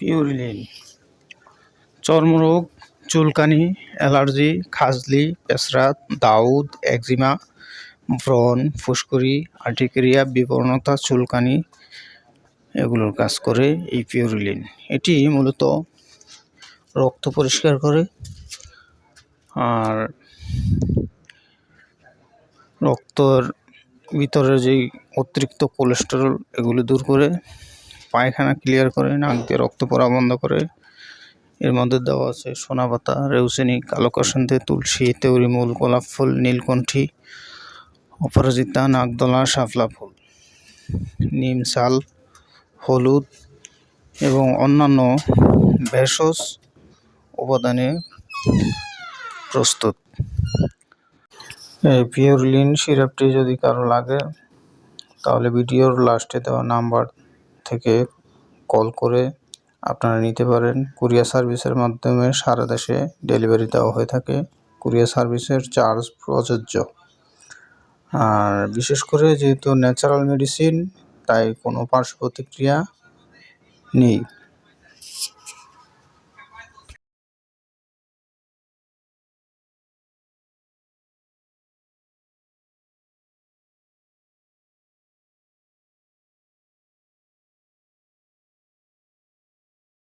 পিউরিলিন চর্মরোগ, চুলকানি, অ্যালার্জি, খাজলি, পেসরাত, দাউদ, একজিমা, ব্রণ, ফুসকুড়ি, আর্টিকেরিয়া, বিবর্ণতা, চুলকানি এগুলোর কাজ করে এই পিউরিলিন। এটি মূলত রক্ত পরিষ্কার করে আর রক্তর ভিতরে যেই অতিরিক্ত কোলেস্টেরল এগুলো দূর করে, পায়খানা ক্লিয়ার করে, নাক দিয়ে রক্ত পড়া বন্ধ করে। এর মধ্যে দেওয়া আছে সোনাপাতা, রেউসিনি, কালো কাসুন্দি, তুলসী, তেওড়িমূল, গোলাপ ফুল, নীলকণ্ঠী, অপরাজিতা, নাকদলা, শাপলা ফুল, নিম শাল, হলুদ এবং অন্যান্য ভেষজ উপাদানে প্রস্তুত। এই পিউরিলিন সিরাপটি যদি কারো লাগে তাহলে ভিডিওর লাস্টে দেওয়া নাম্বার থেকে কল করে আপনারা নিতে পারেন। কুরিয়ার সার্ভিসের মাধ্যমে সারা দেশে ডেলিভারি দেওয়া হয়ে থাকে। কুরিয়ার সার্ভিসের চার্জ প্রযোজ্য। আর বিশেষ করে যেহেতু ন্যাচারাল মেডিসিন, তাই কোনো পার্শ্ব প্রতিক্রিয়া নেই।